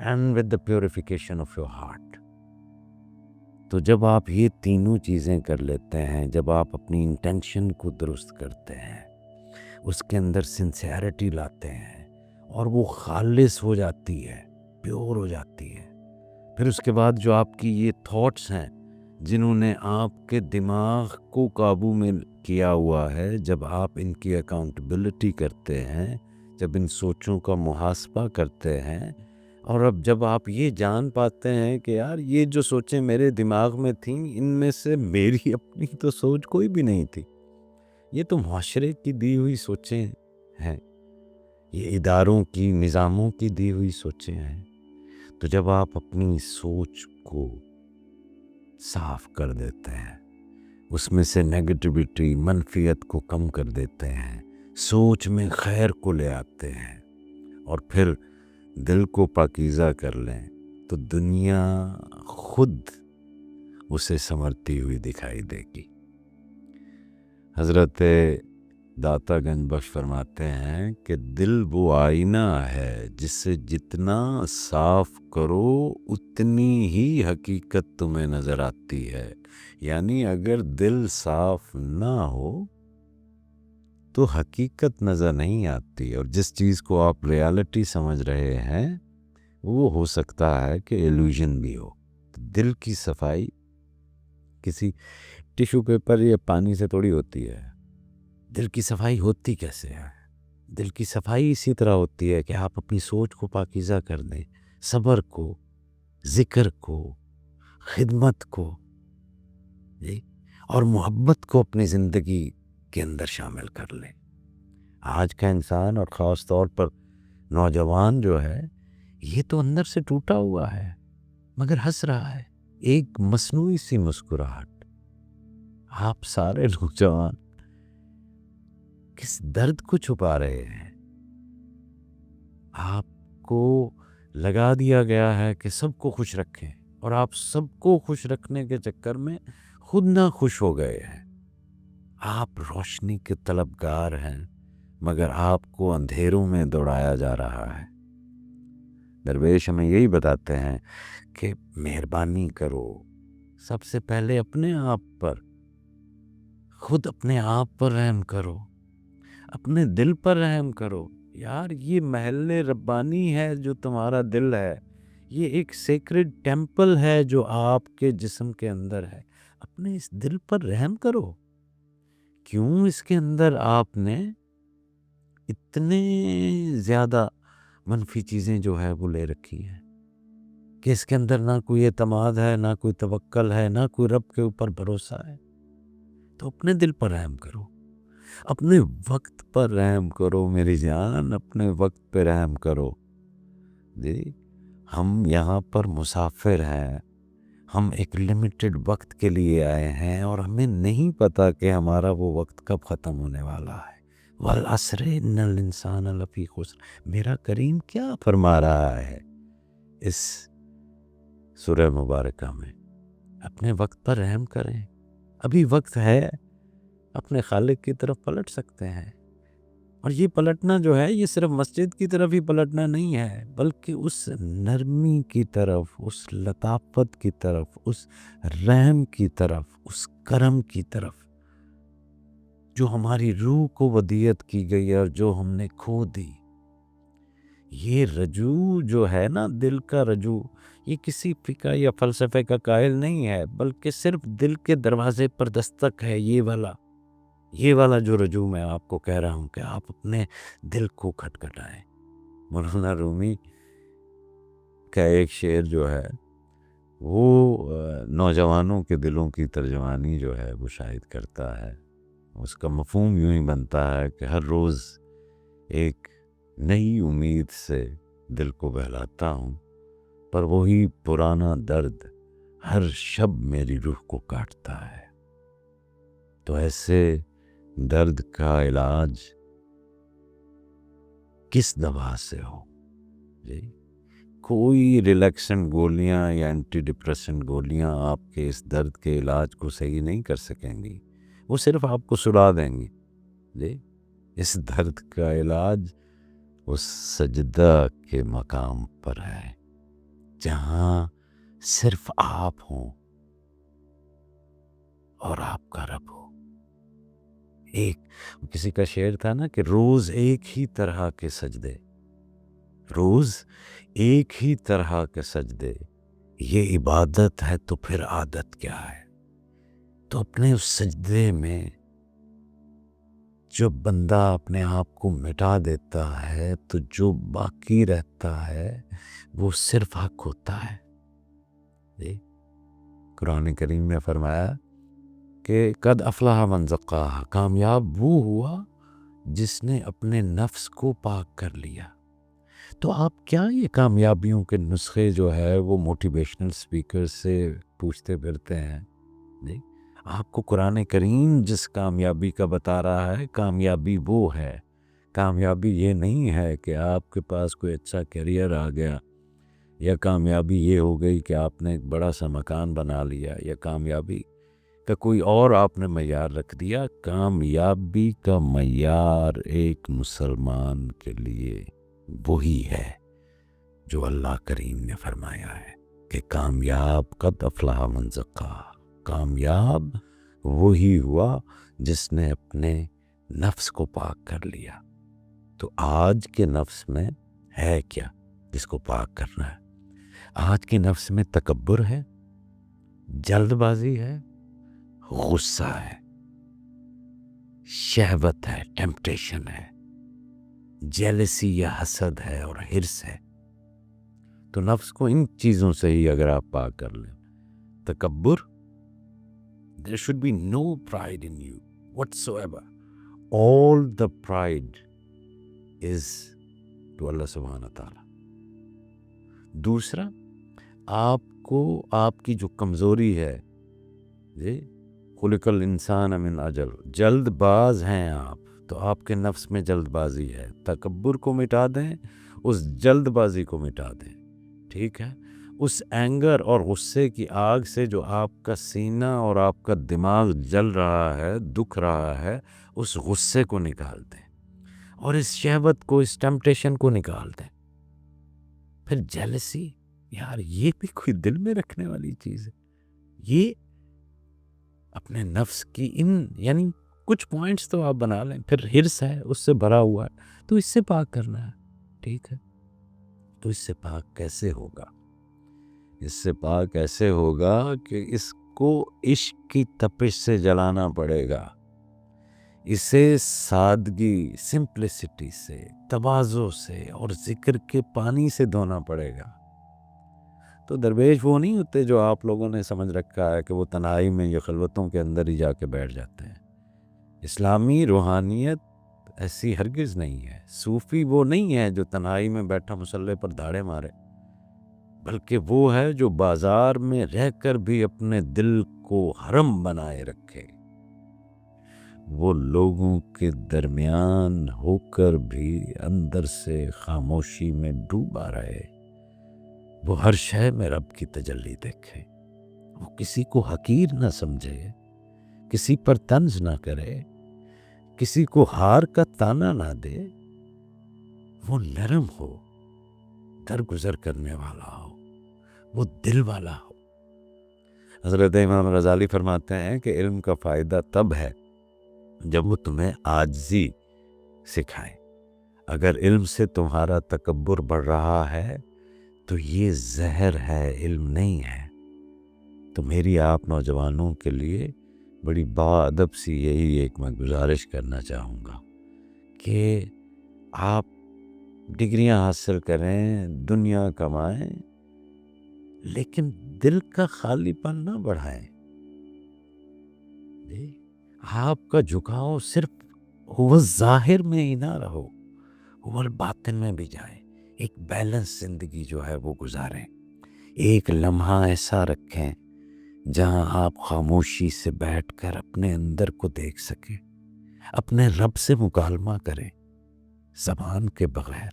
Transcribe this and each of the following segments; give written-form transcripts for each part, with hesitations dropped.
and with the purification of your heart, تو جب آپ یہ تینوں چیزیں کر لیتے ہیں، جب آپ اپنی انٹینشن کو درست کرتے ہیں، اس کے اندر سنسیئرٹی لاتے ہیں اور وہ خالص ہو جاتی ہے، پیور ہو جاتی ہے، پھر اس کے بعد جو آپ کی یہ تھاٹس ہیں جنہوں نے آپ کے دماغ کو قابو میں کیا ہوا ہے، جب آپ ان کی اکاؤنٹیبلٹی کرتے ہیں، جب ان سوچوں کا محاسبہ کرتے ہیں، اور اب جب آپ یہ جان پاتے ہیں کہ یار یہ جو سوچیں میرے دماغ میں تھیں، ان میں سے میری اپنی تو سوچ کوئی بھی نہیں تھی، یہ تو معاشرے کی دی ہوئی سوچیں ہیں، یہ اداروں کی، نظاموں کی دی ہوئی سوچیں ہیں۔ تو جب آپ اپنی سوچ کو صاف کر دیتے ہیں، اس میں سے نیگیٹیوٹی، منفیت کو کم کر دیتے ہیں، سوچ میں خیر کو لے آتے ہیں، اور پھر دل کو پاکیزہ کر لیں، تو دنیا خود اسے سنورتی ہوئی دکھائی دے گی۔ حضرت داتا گنج بخش فرماتے ہیں کہ دل وہ آئینہ ہے جسے جتنا صاف کرو اتنی ہی حقیقت تمہیں نظر آتی ہے، یعنی اگر دل صاف نہ ہو تو حقیقت نظر نہیں آتی، اور جس چیز کو آپ ریالٹی سمجھ رہے ہیں وہ ہو سکتا ہے کہ ایلوژن بھی ہو۔ دل کی صفائی کسی ٹیشو پیپر یا پانی سے تھوڑی ہوتی ہے۔ دل کی صفائی ہوتی کیسے ہے؟ دل کی صفائی اسی طرح ہوتی ہے کہ آپ اپنی سوچ کو پاکیزہ کر دیں، صبر کو، ذکر کو، خدمت کو، اور محبت کو اپنی زندگی کے اندر شامل کر لیں۔ آج کا انسان اور خاص طور پر نوجوان جو ہے، یہ تو اندر سے ٹوٹا ہوا ہے مگر ہنس رہا ہے، ایک مصنوعی سی مسکراہٹ۔ آپ سارے نوجوان کس درد کو چھپا رہے ہیں؟ آپ کو لگا دیا گیا ہے کہ سب کو خوش رکھیں، اور آپ سب کو خوش رکھنے کے چکر میں خود نہ خوش ہو گئے ہیں۔ آپ روشنی کے طلبگار ہیں مگر آپ کو اندھیروں میں دوڑایا جا رہا ہے۔ درویش ہمیں یہی بتاتے ہیں کہ مہربانی کرو، سب سے پہلے اپنے آپ پر، خود اپنے آپ پر رحم کرو، اپنے دل پر رحم کرو۔ یار یہ محل ربانی ہے جو تمہارا دل ہے، یہ ایک سیکرڈ ٹیمپل ہے جو آپ کے جسم کے اندر ہے، اپنے اس دل پر رحم کرو۔ کیوں اس کے اندر آپ نے اتنے زیادہ منفی چیزیں جو ہے وہ لے رکھی ہیں کہ اس کے اندر نہ کوئی اعتماد ہے، نہ کوئی توکل ہے، نہ کوئی رب کے اوپر بھروسہ ہے؟ تو اپنے دل پر رحم کرو، اپنے وقت پر رحم کرو میری جان، اپنے وقت پہ رحم کرو۔ جی ہم یہاں پر مسافر ہیں، ہم ایک لمیٹڈ وقت کے لیے آئے ہیں، اور ہمیں نہیں پتا کہ ہمارا وہ وقت کب ختم ہونے والا ہے۔ والعصر ان الانسان لفی خسر، میرا کریم کیا فرما رہا ہے اس سورہ مبارکہ میں؟ اپنے وقت پر رحم کریں، ابھی وقت ہے، اپنے خالق کی طرف پلٹ سکتے ہیں۔ اور یہ پلٹنا جو ہے یہ صرف مسجد کی طرف ہی پلٹنا نہیں ہے، بلکہ اس نرمی کی طرف، اس لطافت کی طرف، اس رحم کی طرف، اس کرم کی طرف جو ہماری روح کو ودیعت کی گئی اور جو ہم نے کھو دی۔ یہ رجوع جو ہے نا، دل کا رجوع، یہ کسی فقہ یا فلسفے کا قائل نہیں ہے، بلکہ صرف دل کے دروازے پر دستک ہے۔ یہ والا جو رجوع میں آپ کو کہہ رہا ہوں کہ آپ اپنے دل کو کھٹکھٹائیں۔ مولانا رومی کا ایک شعر جو ہے وہ نوجوانوں کے دلوں کی ترجمانی جو ہے وہ شاہد کرتا ہے۔ اس کا مفہوم یوں ہی بنتا ہے کہ ہر روز ایک نئی امید سے دل کو بہلاتا ہوں، پر وہی پرانا درد ہر شب میری روح کو کاٹتا ہے۔ تو ایسے درد کا علاج کس دوا سے ہو؟ جی کوئی ریلیکسنٹ گولیاں یا اینٹی ڈپریسنٹ گولیاں آپ کے اس درد کے علاج کو صحیح نہیں کر سکیں گی، وہ صرف آپ کو سلا دیں گی۔ جی اس درد کا علاج اس سجدہ کے مقام پر ہے جہاں صرف آپ ہوں، اور آپ کا رب ہو۔ ایک کسی کا شعر تھا نا کہ روز ایک ہی طرح کے سجدے، روز ایک ہی طرح کے سجدے، یہ عبادت ہے تو پھر عادت کیا ہے؟ تو اپنے اس سجدے میں جب بندہ اپنے آپ کو مٹا دیتا ہے تو جو باقی رہتا ہے وہ صرف حق ہوتا ہے۔ جی قرآن کریم میں فرمایا کہ قد افلح من زکاہا، کامیاب وہ ہوا جس نے اپنے نفس کو پاک کر لیا۔ تو آپ کیا یہ کامیابیوں کے نسخے جو ہے وہ موٹیویشنل سپیکر سے پوچھتے پھرتے ہیں؟ جی آپ کو قرآن کریم جس کامیابی کا بتا رہا ہے، کامیابی وہ ہے، کامیابی یہ نہیں ہے کہ آپ کے پاس کوئی اچھا کیریئر آ گیا، یا کامیابی یہ ہو گئی کہ آپ نے ایک بڑا سا مکان بنا لیا، یا کامیابی کا کوئی اور آپ نے معیار رکھ دیا۔ کامیابی کا معیار ایک مسلمان کے لیے وہی ہے جو اللہ کریم نے فرمایا ہے کہ کامیاب قد افلح من زکاہا، کامیاب وہی ہوا جس نے اپنے نفس کو پاک کر لیا۔ تو آج کے نفس میں ہے کیا جس کو پاک کرنا ہے؟ آج کے نفس میں تکبر ہے، جلد بازی ہے، غصہ ہے، شہوت ہے، ٹیمپٹیشن ہے، جیلسی یا حسد ہے اور ہرس ہے۔ تو نفس کو ان چیزوں سے ہی اگر آپ پاک کر لیں، تکبر، there should be no pride in you whatsoever. All the pride is to Allah subhanahu wa ta'ala. دوسرا، آپ کو آپ کی جو کمزوری ہے، جی خلق الانسان من عجل، جلد باز ہیں آپ، تو آپ کے نفس میں جلد بازی ہے، تکبر کو مٹا دیں، اس جلد بازی کو مٹا دیں، ٹھیک ہے؟ اس اینگر اور غصے کی آگ سے جو آپ کا سینہ اور آپ کا دماغ جل رہا ہے، دکھ رہا ہے، اس غصے کو نکال دیں، اور اس شہوت کو، اس ٹیمپٹیشن کو نکال دیں۔ پھر جیلسی، یار یہ بھی کوئی دل میں رکھنے والی چیز ہے؟ یہ اپنے نفس کی یعنی کچھ پوائنٹس تو آپ بنا لیں۔ پھر ہرس ہے، اس سے بھرا ہوا ہے، تو اس سے پاک کرنا ہے، ٹھیک ہے؟ تو اس سے پاک کیسے ہوگا؟ اس سے پاک ایسے ہوگا کہ اس کو عشق کی تپش سے جلانا پڑے گا، اسے سادگی، سمپلسٹی سے، تواضع سے اور ذکر کے پانی سے دھونا پڑے گا۔ تو درویش وہ نہیں ہوتے جو آپ لوگوں نے سمجھ رکھا ہے کہ وہ تنہائی میں یا خلوتوں کے اندر ہی جا کے بیٹھ جاتے ہیں۔ اسلامی روحانیت ایسی ہرگز نہیں ہے۔ صوفی وہ نہیں ہے جو تنہائی میں بیٹھا مصلی پر دھاڑے مارے، بلکہ وہ ہے جو بازار میں رہ کر بھی اپنے دل کو حرم بنائے رکھے، وہ لوگوں کے درمیان ہو کر بھی اندر سے خاموشی میں ڈوبا رہے، وہ ہر شے میں رب کی تجلی دیکھے، وہ کسی کو حقیر نہ سمجھے، کسی پر طنز نہ کرے، کسی کو ہار کا تانا نہ دے، وہ نرم ہو، درگزر کرنے والا ہو، وہ دل والا ہو۔ حضرت امام غزالی فرماتے ہیں کہ علم کا فائدہ تب ہے جب وہ تمہیں عاجزی سکھائے۔ اگر علم سے تمہارا تکبر بڑھ رہا ہے تو یہ زہر ہے، علم نہیں ہے۔ تو میری آپ نوجوانوں کے لیے بڑی باادب سی یہی ایک میں گزارش کرنا چاہوں گا کہ آپ ڈگریاں حاصل کریں، دنیا کمائیں، لیکن دل کا خالی پن نہ بڑھائیں۔ آپ کا جھکاؤ صرف ہوا ظاہر میں ہی نہ رہو، ہوا باطن میں بھی جائے۔ ایک بیلنس زندگی جو ہے وہ گزاریں، ایک لمحہ ایسا رکھیں جہاں آپ خاموشی سے بیٹھ کر اپنے اندر کو دیکھ سکیں، اپنے رب سے مکالمہ کریں زبان کے بغیر۔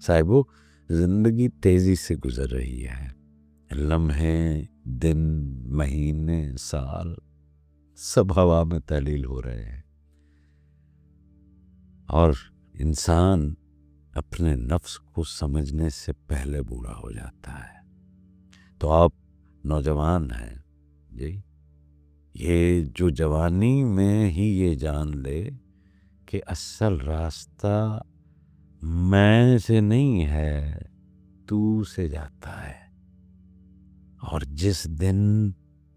صاحبو، زندگی تیزی سے گزر رہی ہے، لمحے، دن، مہینے، سال سب ہوا میں تحلیل ہو رہے ہیں، اور انسان اپنے نفس کو سمجھنے سے پہلے بوڑھا ہو جاتا ہے۔ تو آپ نوجوان ہیں جی، یہ جو جوانی میں ہی یہ جان لے کہ اصل راستہ میں سے نہیں ہے، تو سے جاتا ہے، اور جس دن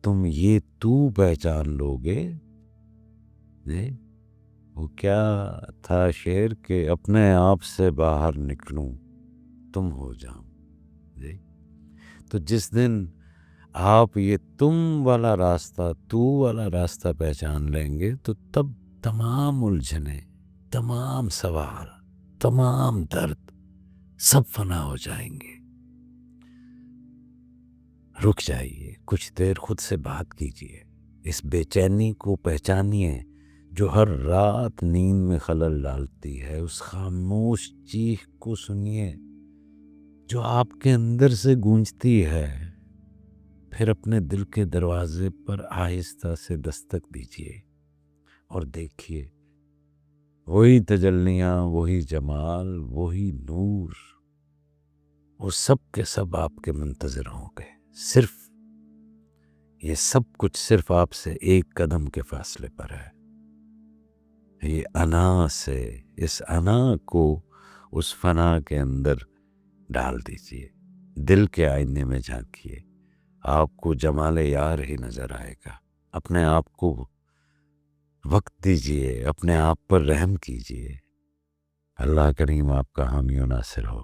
تم یہ تو پہچان لو گے، وہ کیا تھا شعر کہ اپنے آپ سے باہر نکلوں تم ہو جاؤں، تو جس دن آپ یہ تم والا راستہ، تو والا راستہ پہچان لیں گے، تو تب تمام الجھنیں، تمام سوال، تمام درد سب فنا ہو جائیں گے۔ رک جائیے، کچھ دیر خود سے بات کیجیے، اس بے چینی کو پہچانیے جو ہر رات نیند میں خلل ڈالتی ہے، اس خاموش چیخ کو سنیے جو آپ کے اندر سے گونجتی ہے، پھر اپنے دل کے دروازے پر آہستہ سے دستک دیجیے اور دیکھیے وہی تجلیاں، وہی جمال، وہی نور، وہ سب کے سب آپ کے منتظر ہوں گے۔ صرف یہ سب کچھ صرف آپ سے ایک قدم کے فاصلے پر ہے۔ یہ انا سے، اس انا کو اس فنا کے اندر ڈال دیجیے، دل کے آئینے میں جھانکیے، آپ کو جمال یار ہی نظر آئے گا۔ اپنے آپ کو وقت دیجیے، اپنے آپ پر رحم کیجیے۔ اللہ کریم آپ کا حامی و ناصر ہو۔